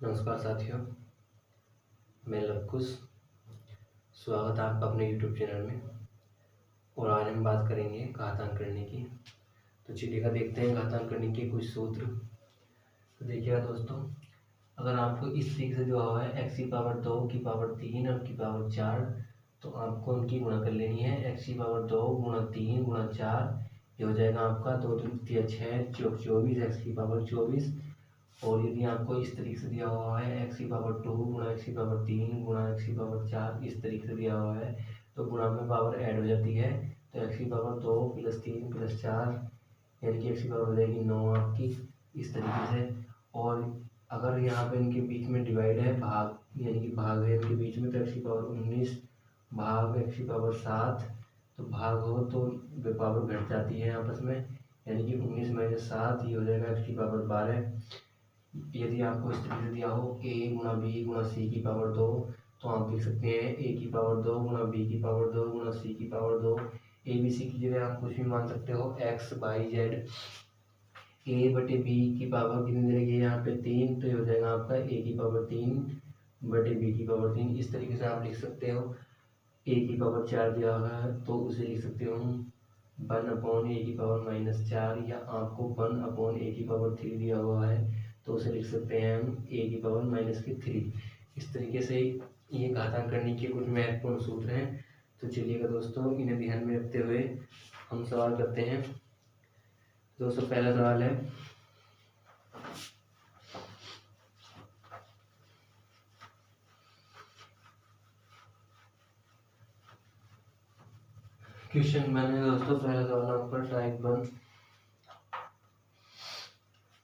नमस्कार साथियों, मैं लवकुश। स्वागत है आपका अपने YouTube चैनल में। और आज हम बात करेंगे घातांक करने की। तो चलिएगा देखते हैं घातांक करने के कुछ सूत्र। तो देखिएगा दोस्तों, अगर आपको इस तरीके से दिया हुआ है x की पावर 2 की पावर 3 और की पावर 4, तो आपको उनकी गुणा कर लेनी है। x की पावर 2 गुणा 3 गुणा 4, ये हो जाएगा आपका 2 दूनी 6 24, x की पावर 24। और यदि आपको इस तरीके से दिया हुआ है x की पावर 2 गुणा x की पावर 3 गुणा x की पावर 4, इस तरीके से दिया हुआ है, तो गुणा में पावर ऐड हो जाती है। तो x की पावर 2 प्लस 3 प्लस 4 यानी कि x की पावर हो जाएगी 9 आपकी, इस तरीके से। और अगर यहाँ पे इनके बीच में डिवाइड है, भाग यानी कि भाग है इनके बीच में, तो x की पावर 19 भाग x की पावर 7, तो भाग हो तो पावर घट जाती है आपस में, यानी कि 19 माइनस 7, ये हो जाएगा x की पावर 12। यदि आपको इस तरीके से दिया हो a गुणा बी गुणा सी की पावर 2, तो आप लिख सकते हैं a की पावर 2 गुणा बी की पावर 2 गुणा सी की पावर 2। ए बी सी की जगह आप कुछ भी मान सकते हो, x बाई जेड। ए बटे बी की पावर कितनी दे रही है यहाँ पे 3, तो ये हो जाएगा आपका a की पावर 3 बटे बी की पावर 3। इस तरीके से आप लिख सकते हो। a की पावर 4 दिया हुआ है तो उसे लिख सकते हो 1/a की पावर -4, या आपको 1/a की पावर 3 दिया हुआ है तो उसे लिख सकते हैं हम a की पावर -3। इस तरीके से ये घातांक करने के कुछ महत्वपूर्ण सूत्र हैं। तो चलिएगा दोस्तों, इन्हें ध्यान में रखते हुए हम सवाल करते हैं। दोस्तों पहला सवाल है, क्वेश्चन मैंने दोस्तों पहला सवाल आपका टाइप 1,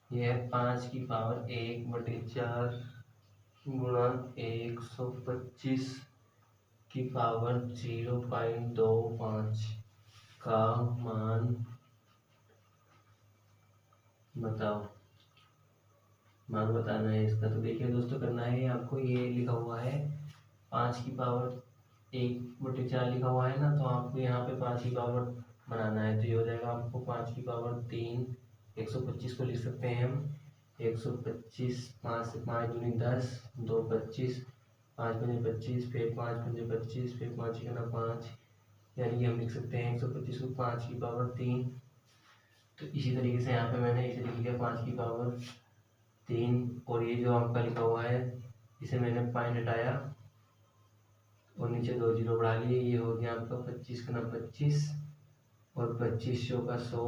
यह है 5 की पावर 1/4 गुणा 125 की पावर 0.25 का मान बताओ। मान बताना है इसका। तो देखिए दोस्तों, करना है आपको, ये लिखा हुआ है 5 की पावर 1/4 लिखा हुआ है ना, तो आपको यहाँ पे 5 की पावर बनाना है। तो ये हो जाएगा आपको 5 की पावर 3, 125 को लिख सकते हैं हम 125, 5 से 5 दूनी 10, 2 25, 5 पंजे 25, फिर 5 पंजे 25, फिर 5 गुना 5, यानी कि हम लिख सकते हैं 125 को 5 की पावर 3। तो इसी तरीके से यहाँ पे मैंने इसे लिख लिया 5 की पावर 3, और ये जो आपका लिखा हुआ है इसे मैंने पॉइंट हटाया और नीचे 2 जीरो बढ़ा लिए, ये हो गया आपका 25 गुना 25 और 25 का 100,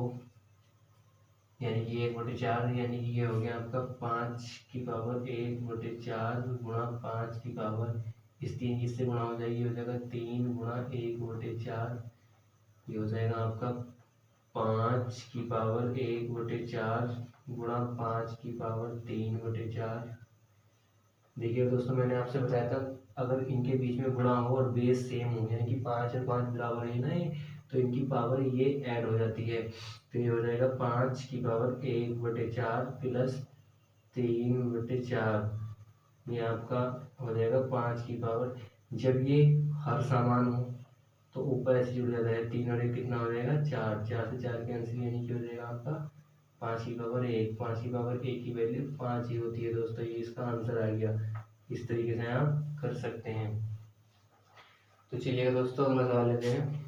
यानी कि 1/4, यानी कि ये हो गया आपका 5 की पावर 1/4 गुणा 5 की पावर, इस 3 इससे गुणा हो जाएगी, हो जाएगा 3 गुणा 1/4, ये हो जाएगा आपका 5 की पावर 1/4 गुणा 5 की पावर 3/4। देखिए दोस्तों, मैंने आपसे बताया था अगर इनके बीच में गुणा हो और बेस सेम हो, यानी कि 5 और 5 बराबर है ना, तो इनकी पावर ये ऐड हो जाती है। तो ये हो जाएगा 5 की पावर 1/4 प्लस 3/4, ये आपका हो जाएगा 5 की पावर। जब ये हर समान हो तो ऊपर ऐसे जुड़ जाता है, 3 और 1 कितना हो जाएगा 4, 4 से 4 कैंसिल, यानी कि हो जाएगा आपका 5 की पावर 1। 5 की पावर 1 की वैल्यू 5 ही होती है दोस्तों, ये इसका आंसर आ गया। इस तरीके से आप कर सकते हैं। तो चलिएगा दोस्तों, अगला सवाल लेते हैं।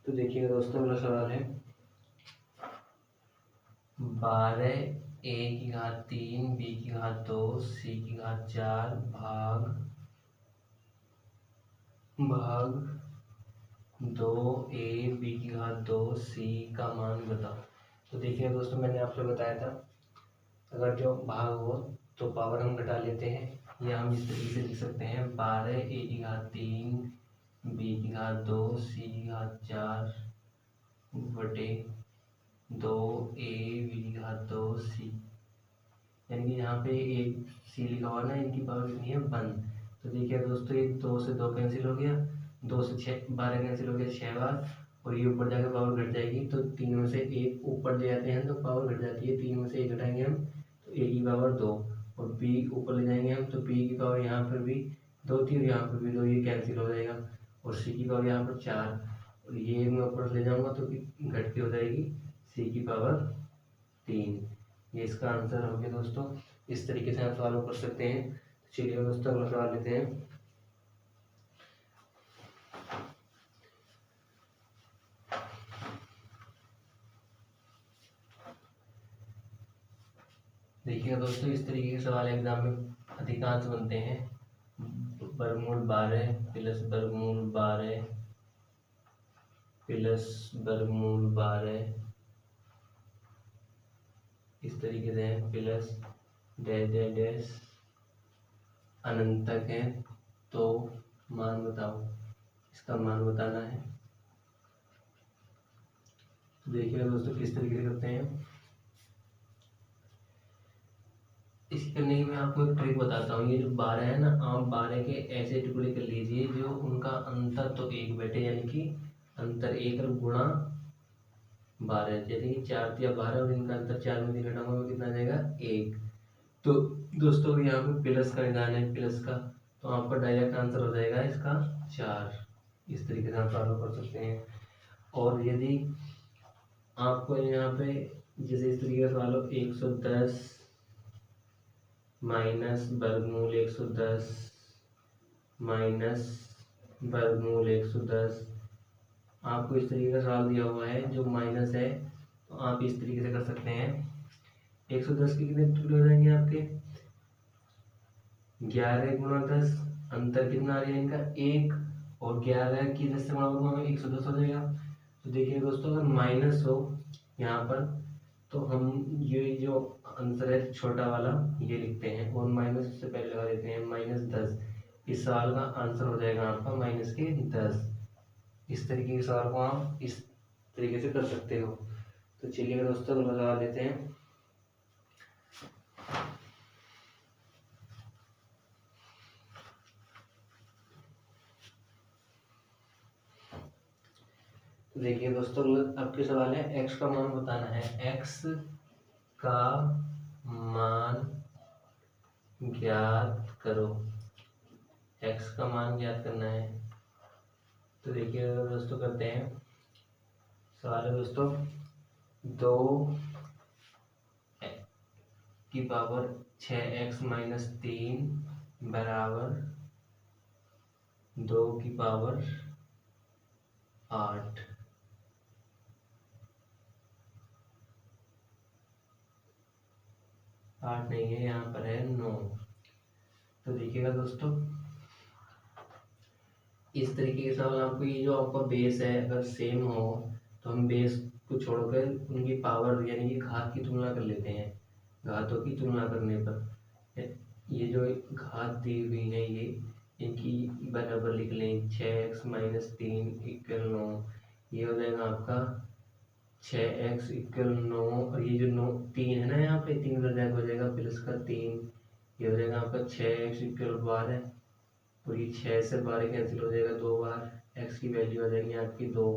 तो देखिएगा दोस्तों, अगला सवाल है 12 a की घात 3 b की घात 2 c की घात 4 भाग 2a b की घात 2 c का मान बताओ। तो देखिए दोस्तों, मैंने आपसे बताया था अगर जो भाग हो तो पावर हम घटा लेते हैं, या हम इस तरीके से लिख सकते हैं 12 a की घात 3 b की घात 2 c की घात 4 बटे 2a b की घात 2 c, यानी कि यहाँ पे एक c लिखा हुआ ना, इनकी पावर कितनी है 1। तो देखिए दोस्तों, ये 2 से 2 कैंसिल हो गया, 2 से 6 12 कैंसिल हो गया 6 बार, और ये ऊपर जाकर पावर घट जाएगी। तो 3 में से 1 ऊपर ले जाते हैं तो पावर घट जाती है, 3 में से 1 घटाएंगे हम तो a की पावर 2, और b ऊपर ले जाएंगे हम तो b की पावर यहाँ पर भी 2 थी और यहाँ पर भी 2, ये कैंसिल हो जाएगा और सी की पावर यहाँ पर 4 और ये मैं ऊपर ले जाऊँगा तो घट के हो जाएगी सी की पावर 3। ये इसका आंसर हो गया दोस्तों। इस तरीके से आप सवाल कर सकते हैं। तो चलिए दोस्तों अगला सवाल लेते हैं। देखिएगा दोस्तों, इस तरीके के सवाल एग्जाम में अधिकांश बनते हैं। वर्गमूल 12 प्लस वर्गमूल 12 प्लस वर्गमूल 12 इस तरीके से है, प्लस डैश डैश डैश अनंत तक है। तो मान बताओ, इसका मान बताना है। तो देखिएगा दोस्तों किस तरीके से करते हैं। इसी करने की मैं आपको एक ट्रिक बताता हूँ। ये जो 12 है ना, आप 12 के ऐसे टुकड़े कर लीजिए जो उनका अंतर तो 1 बैठे, यानी कि अंतर 1 और गुणा 12, जैसे कि 4 या 12 और इनका अंतर 4 में घटाऊंगा कितना आ जाएगा 1। तो दोस्तों यहाँ पे प्लस का निदान है, प्लस का, तो आपका डायरेक्ट आंसर हो जाएगा इसका 4। इस तरीके से आप सॉल्व कर सकते हैं। और यदि आपको यहाँ पे जैसे इस तरीके का सवाल हो, 110 माइनस वर्गमूल 110 माइनस वर्गमूल 110, आपको इस तरीके का सवाल दिया हुआ है जो माइनस है, तो आप इस तरीके से कर सकते हैं। 110 के कितने टुकड़े हो जाएंगे आपके, 11 गुणा 10, अंतर कितना आ गया इनका 1, और 11 की 10 से गुणा करूँगा 110 हो जाएगा। तो देखिए दोस्तों, अगर माइनस हो यहाँ पर तो हम ये जो आंसर है छोटा वाला ये लिखते हैं और माइनस से पहले लगा देते हैं -10। इस सवाल का आंसर हो जाएगा आपका -10। इस तरीके के सवाल को आप इस तरीके से कर सकते हो। तो चलिए दोस्तों अगला सवाल लेते हैं। तो देखिए दोस्तों आपके सवाल है x का मान बताना है। x का मान ज्ञात करो, x का मान ज्ञात करना है। तो देखिए दोस्तों करते हैं। सवाल है दोस्तों 2 की पावर 6x माइनस 3 बराबर 2 की पावर 8। आठ नहीं है, यहाँ पर है 9। तो देखिएगा दोस्तों इस तरीके के सवाल आपको, ये जो आपका बेस है अगर सेम हो तो हम बेस को छोड़कर उनकी पावर यानी कि घात की तुलना कर लेते हैं। घातों की तुलना करने पर ये जो घात दी हुई है ये इनकी बराबर लिख लें। 6x माइनस 3 इक्वल 9, ये हो जाएगा आपका 6x इक्वल 9, और ये जो 9 3 है ना, यहाँ पे 3 उधर हो जाएगा प्लस का 3, ये हो जाएगा आपका 6x इक्वल 12, और ये 6 से 12 कैंसिल हो जाएगा 2 बार, x की वैल्यू आ जाएगी आपकी 2।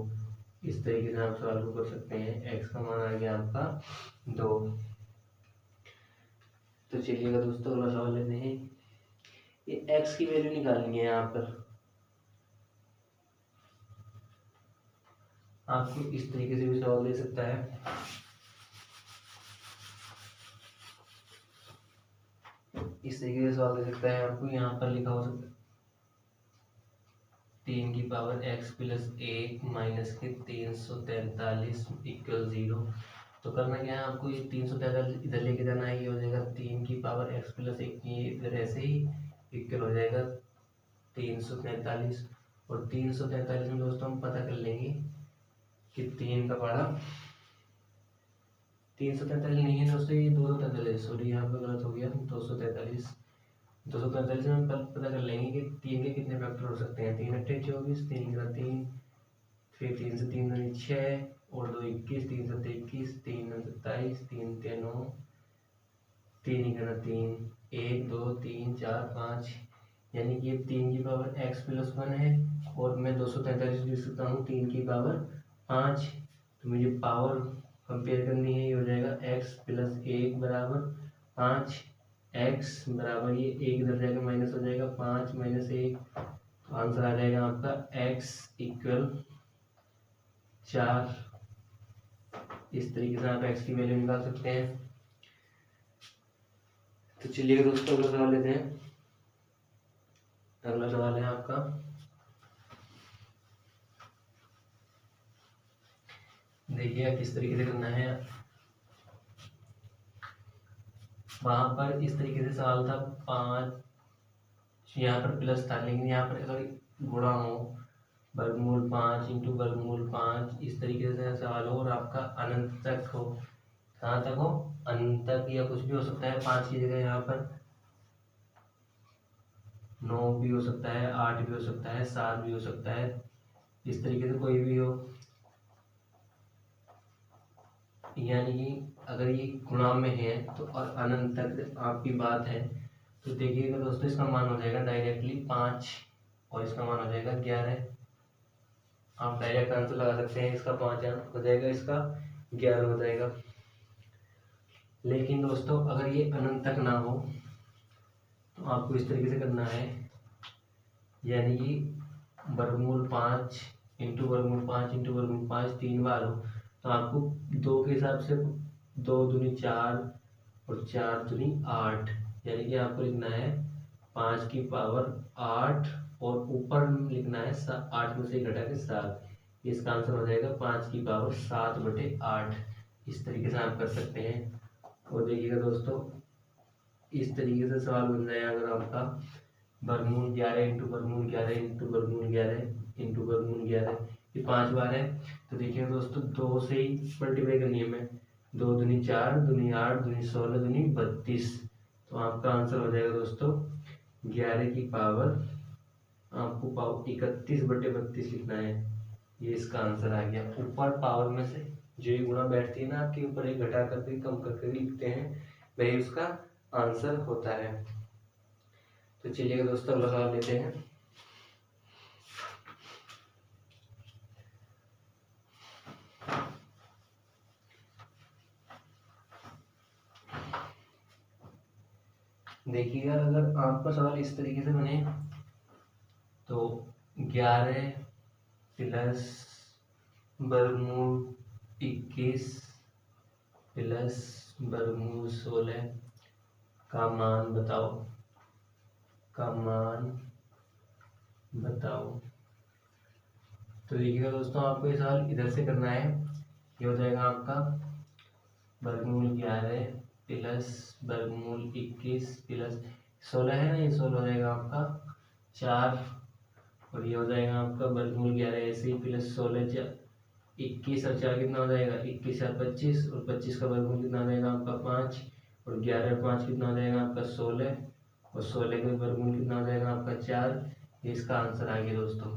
इस तरीके से आप सवाल को कर सकते हैं। x का मान आ गया आपका 2। तो चलिएगा दोस्तों अगला सवाल लेते हैं। ये x की वैल्यू निकालनी है। यहाँ पर आपको इस तरीके से भी सवाल दे सकता है। इस तरीके से सवाल दे सकता है आपको, यहाँ पर लिखा हो सकता है 3 की पावर x प्लस 1 माइनस के 343 इक्वल 0। तो करना क्या है आपको, ये 343 इधर लेके जाना है, ये हो जाएगा 3 की पावर x प्लस 1, ये इधर ऐसे ही इक्वल हो जाएगा 343। और 343 में दोस्तों हम पता कर लेंगे कि 3 का पड़ा 343 नहीं है दोस्तों, ये 243, सॉरी यहाँ पे गलत हो गया, 243 में हम पता कर लेंगे कि 3 के कितने फैक्टर हो सकते हैं। 3 अट्ठे 24, 3 का 3, फिर 3 से 3 यानी 6, और 2 21, 3 7 21, 3 9 27, 3 3 9, 3 का 3, 1 2 3 4 5, यानी कि 3 की पावर x प्लस 1 है, और मैं 243 लिख सकता हूँ 3 की पावर 5। तो मुझे पावर कंपेयर करनी है, ये हो जाएगा x प्लस 1 बराबर 5, एक्स बराबर ये एक इधर जाएगा माइनस हो जाएगा 5 माइनस 1, तो आंसर आ जाएगा आपका एक्स इक्वल 4। इस तरीके से आप एक्स की वैल्यू निकाल सकते हैं। तो चलिए दोस्तों अगला सवाल लेते हैं। अगला सवाल है आपका, देखिए किस तरीके से करना है। वहां पर इस तरीके से सवाल था 5, यहाँ पर प्लस था, लेकिन यहाँ पर अगर गुणा हो वर्गमूल 5 इंटू वर्गमूल 5 इस तरीके से सवाल हो और आपका अनंत तक हो, कहाँ तक हो, अनंत तक, या कुछ भी हो सकता है। 5 की जगह यहाँ पर 9 भी हो सकता है, 8 भी हो सकता है, 7 भी हो सकता है, इस तरीके से कोई भी हो। यानी कि अगर ये गुणा में है तो और अनंत तक आपकी बात है, तो देखिएगा दोस्तों इसका मान हो जाएगा डायरेक्टली 5 और इसका मान हो जाएगा 11। आप डायरेक्ट आंसर लगा सकते हैं, इसका 5 हो जाएगा, इसका 11 हो जाएगा। लेकिन दोस्तों अगर ये अनंत तक ना हो तो आपको इस तरीके से करना है, यानी कि वर्गमूल 5 इंटू वर्गमूल 5 इंटू वर्गमूल 5 3 बार हो, तो आपको 2 के हिसाब से 2 दूनी 4 और 4 दूनी 8, यानी कि आपको लिखना है 5 की पावर 8 और ऊपर लिखना है 8 में से घटा के 7। इसका आंसर हो जाएगा 5 की पावर 7/8। इस तरीके से आप कर सकते हैं। और देखिएगा दोस्तों इस तरीके से सवाल बन जाएगा अगर आपका वर्गमूल 11 इंटू वर्गमूल 11 इंटू वर्गमूल 11 इंटू वर्गमूल 11, ये 5 बार है। तो देखिए दोस्तों 2 से ही मल्टीप्लाई करनी है हमें, 2 दूनी 4 दूनी 8 दूनी 16 दूनी 32, तो आपका आंसर हो जाएगा दोस्तों 11 की पावर, आपको पावर 31/32 लिखना है। ये इसका आंसर आ गया। ऊपर पावर में से जो ये गुणा बैठती है ना आपके ऊपर, एक घटा करके कम करके लिखते हैं, वही उसका आंसर होता है। तो चलिए दोस्तों अगला सवाल लेते हैं। देखिएगा अगर आपका सवाल इस तरीके से बने तो 11 प्लस वर्गमूल 21 प्लस वर्गमूल 16 का मान बताओ, का मान बताओ। तो देखिएगा दोस्तों आपको ये सवाल इधर से करना है। ये हो जाएगा आपका वर्गमूल 11 प्लस वर्गमूल 21 प्लस 16 है ना, ये 16 हो जाएगा आपका 4, और ये हो जाएगा आपका वर्गमूल 11 ऐसे ही प्लस 16 21 और 4 कितना हो जाएगा 21 और 25, और 25 का वर्गमूल कितना हो जाएगा आपका 5, और 11 और 5 कितना हो जाएगा आपका 16, और 16 का वर्गमूल कितना हो जाएगा आपका 4। ये इसका आंसर आ गया दोस्तों।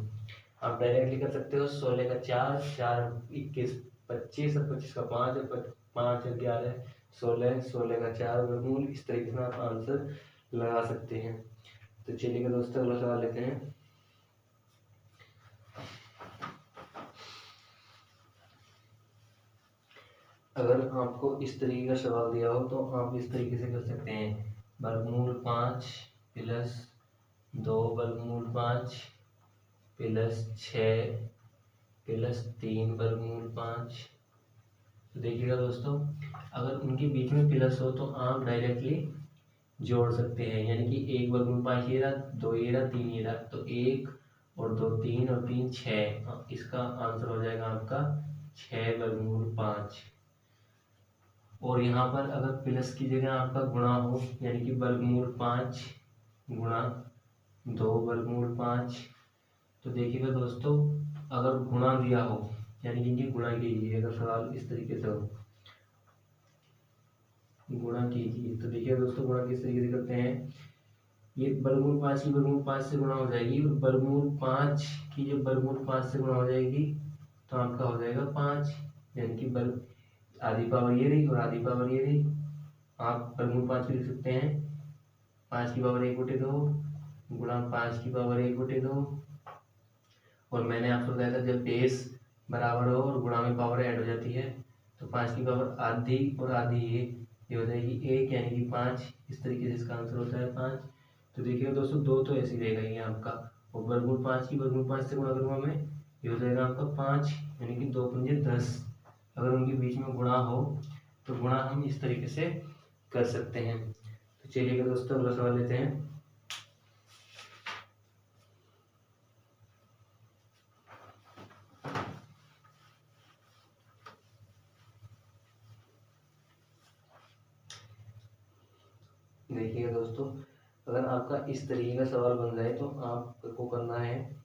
आप डायरेक्टली कर सकते हो 16 का 4, 4 21 25 और 25 का 5 और 5 और 11 16, 16 का 4 वर्गमूल, इस तरीके से आप आंसर लगा सकते हैं। तो चलिए दोस्तों अगला सवाल लेते हैं। अगर आपको इस तरीके का सवाल दिया हो तो आप इस तरीके से कर सकते हैं, वर्गमूल 5 प्लस 2 वर्गमूल 5 प्लस 6 प्लस 3 वर्गमूल 5। तो देखिएगा दोस्तों अगर उनके बीच में प्लस हो तो आप डायरेक्टली जोड़ सकते हैं, यानी कि 1 वर्गमूल 5 ये रहा, 2 ये रहा, 3 ये रहा, तो 1 और 2 3 और 3 6, इसका आंसर हो जाएगा आपका 6 वर्गमूल 5। और यहाँ पर अगर प्लस की जगह आपका गुणा हो, यानी कि वर्गमूल 5 गुणा 2 वर्गमूल 5, तो देखिएगा दोस्तों अगर गुणा दिया हो, यानी कि इनकी गुणा कीजिए, अगर सवाल इस तरीके से हो गुणा कीजिए, तो देखिए दोस्तों गुणा किस तरीके से करते हैं। ये वर्गमूल 5 की वर्गमूल 5 से गुणा हो जाएगी, और वर्गमूल 5 की जब वर्गमूल 5 से गुणा हो जाएगी तो आपका हो जाएगा 5, यानी कि वर्ग आधी पावर ये रही और आधी पावर ये रही। आप वर्गमूल 5 लिख सकते हैं 5 की पावर 1/2 गुणा 5 की पावर 1/2, और मैंने आपको बताया था जब बेस बराबर हो और गुणा में पावर ऐड हो जाती है तो 5 की पावर आधी और आधी ये ये हो जाएगी 1 यानी कि 5। इस तरीके से इसका आंसर होता है 5। तो देखिए दोस्तों 2 तो ऐसे ही रहेगा ये आपका, और वर्गमूल 5 की वर्गमूल 5 से गुणा करूँगा मैं, ये हो जाएगा आपका 5 यानी कि 2 पंजे 10। अगर उनके बीच में गुणा हो तो गुणा हम इस तरीके से कर सकते हैं। तो चलिए दोस्तों अगला सवाल लेते हैं। देखिए दोस्तों, अगर आपका इस तरीके का सवाल बन जाए तो आपको करना है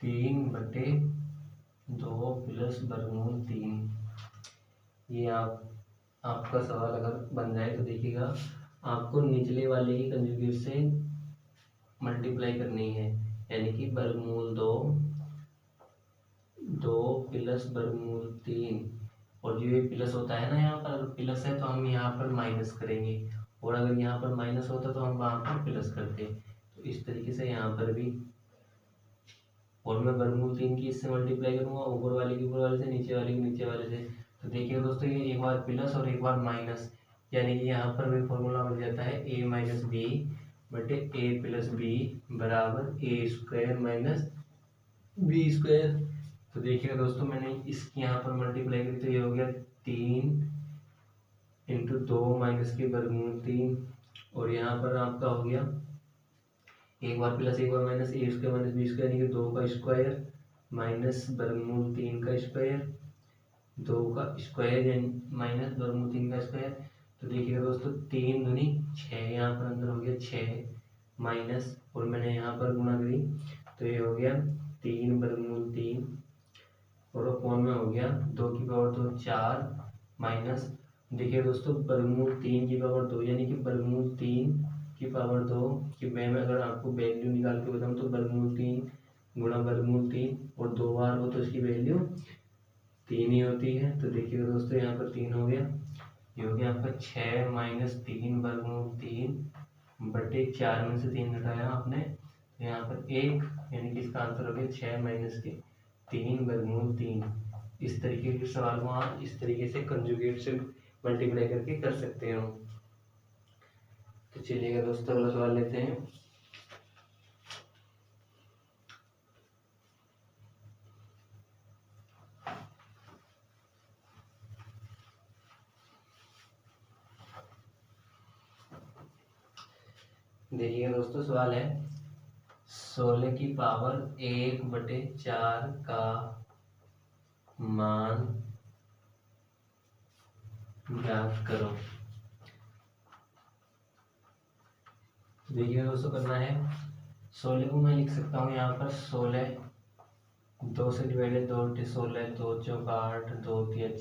3/2 प्लस वर्गमूल 3। ये आपका सवाल अगर बन जाए तो देखिएगा आपको निचले वाले की कंजुगेट से मल्टीप्लाई करनी है, यानी कि वर्गमूल 2 प्लस वर्गमूल 3, और जो ये प्लस होता है ना, यहाँ पर अगर प्लस है तो हम यहाँ पर माइनस करेंगे, और अगर यहाँ पर माइनस होता तो हम वहाँ पर प्लस करते। तो इस तरीके से यहाँ पर भी, और मैं वर्गमूल 3 की इससे मल्टीप्लाई करूँगा, ऊपर वाले की ऊपर वाले से, नीचे वाले की नीचे वाले से। तो देखिए दोस्तों ये एक बार प्लस और एक बार माइनस, यानी कि यहाँ पर भी फॉर्मूला बन जाता है a माइनस बी बटे a प्लस बी बराबर ए स्क्वायर माइनस बी स्क्वायर। तो देखिएगा दोस्तों मैंने इसकी यहाँ पर मल्टीप्लाई करी तो ये हो गया 3 इंटू 2 माइनस के वर्गमूल 3, और यहाँ पर आपका हो गया एक बार प्लस एक बार माइनस ए स्क्वायर माइनस बी स्क्वायर, यानी कि 2 का स्क्वायर माइनस वर्गमूल 3 का स्क्वायर, 2 का स्क्वायर माइनस वर्गमूल 3 का स्क्वायर। तो देखिएगा दोस्तों 3 दूनी 6, यहाँ पर अंदर हो गया 6 माइनस, और मैंने यहाँ पर गुणा करी तो ये हो गया 3 वर्गमूल 3, और अपॉन में हो गया 2 की पावर 2 4 माइनस। देखिए दोस्तों वर्गमूल 3 की पावर 2 यानी कि वर्गमूल 3 की पावर 2 की मैं अगर आपको वैल्यू निकाल के बताऊँ तो वर्गमूल 3 गुणा वर्गमूल 3, और 2 बार हो तो इसकी वैल्यू 3 ही होती है। तो देखिएगा दोस्तों यहाँ पर 3 हो गया, ये हो गया आपका 6 माइनस 3 वर्गमूल 3 बटे 4 में से 3 घटाया आपने, तो यहाँ पर 1, यानी कि इसका आंसर हो गया 6 माइनस के 3 वर्गमूल 3। इस तरीके के सवाल को आप इस तरीके से कंजुगेट से मल्टीप्लाई करके कर सकते हो। तो चलिएगा दोस्तों अगला सवाल लेते हैं। देखिए दोस्तों सवाल है 16 की पावर 1/4 का मान ज्ञात करो। देखिए दोस्तों करना है 16 को मैं लिख सकता हूँ यहाँ पर 16 2 से डिवाइडेड 2 16, 2 चौका 8, 2 3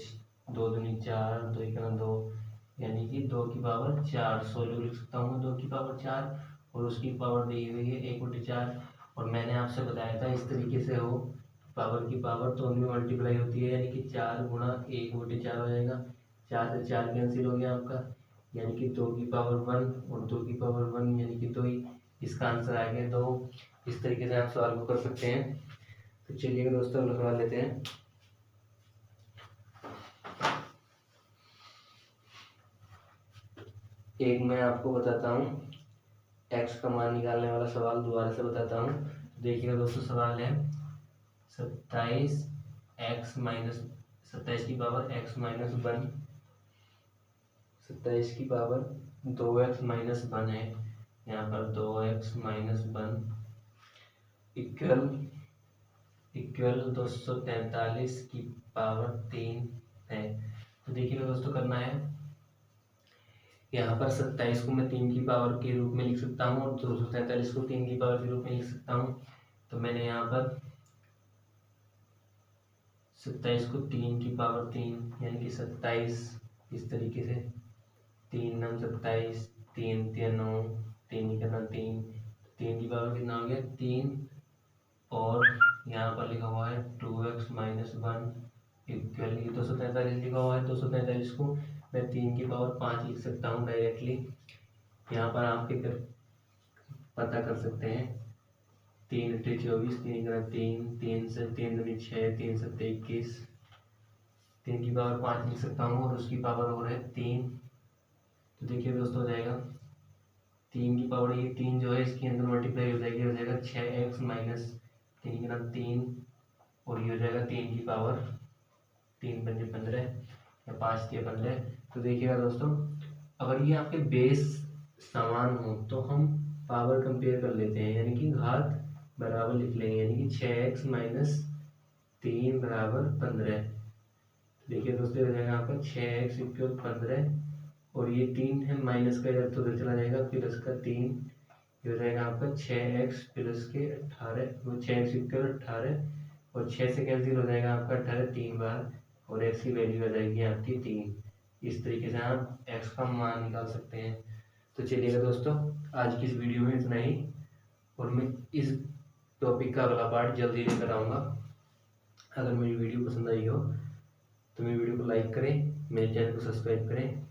2 दूनी 4, 2 इकना 2, यानी कि 2 की पावर 4। 16 को लिख सकता हूँ 2 की पावर 4, और उसकी पावर दी हुई है 1/4। और मैंने आपसे बताया था इस तरीके से हो पावर की पावर तो उनमें मल्टीप्लाई होती है, यानी कि 4 गुणा 1/4 हो जाएगा, 4 से 4 कैंसिल हो गया आपका, यानी कि 2 की पावर 1 और 2 की पावर 1 यानी कि 2 ही। इसका आंसर आ गया 2। इस तरीके से आप सवाल को कर सकते हैं। तो चलिए दोस्तों अगला सवाल लेते हैं। एक मैं आपको बताता हूँ x का मान निकालने वाला सवाल दोबारा से बताता हूँ। देखिएगा दोस्तों सवाल है 27 माइनस 27 की पावर x माइनस 1, 27 की पावर 2x माइनस 1 है, यहाँ पर 2x माइनस 1 इक्वल 243 की पावर 3 है। तो देखिए दोस्तों करना है यहाँ पर 27 को मैं 3 की पावर के रूप में लिख सकता हूँ, और 243 को 3 की पावर के रूप में लिख सकता हूँ। तो मैंने यहाँ पर 27 को 3 की पावर 3 यानी कि 27 इस तरीके से 3 9 27, 3 3 9, 3 करना 3, 3 की पावर कितना हो गया 3, और यहाँ पर लिखा हुआ है 2x माइनस 1 इक्वल 243 लिखा हुआ है। 243 को मैं 3 की पावर 5 लिख सकता हूँ डायरेक्टली। यहाँ पर आप पता कर सकते हैं 3 × 24, 3 × 3, 3 से 3 दूनी 6, 3 7 21, 3 की पावर 5 लिख सकता हूँ और उसकी पावर और है 3। तो देखिए दोस्तों, हो जाएगा 3 की पावर, ये 3 जो है इसके अंदर मल्टीप्लाई हो जाएगी, हो जाएगा 6x माइनस 3 गुना 3, और ये हो जाएगा 3 की पावर 3 पंजे 15 या 5 के 15। तो देखिएगा दोस्तों, अगर ये आपके बेस समान हो तो हम पावर कंपेयर कर लेते हैं, यानी कि घात बराबर लिख लेंगे, यानी कि 6x माइनस 3 बराबर 15। देखिए दोस्तों, हो जाएगा आपका 6x इक्वल 15, और ये 3 है, माइनस का इधर तो उधर चला जाएगा, प्लस का 3, ये हो जाएगा आपका 6x प्लस के 18, वो 6x इक्वल 18, और 6 से कैंसिल हो जाएगा आपका 18 3 बार, और x की वैल्यू आ जाएगी आपकी 3। इस तरीके से आप x का मान निकाल सकते हैं। तो चलिएगा दोस्तों, आज की इस वीडियो में इतना ही, और मैं इस टॉपिक का अगला पार्ट जल्दी लेकर आऊँगा। अगर मेरी वीडियो पसंद आई हो तो मेरी वीडियो को लाइक करें, मेरे चैनल को सब्सक्राइब करें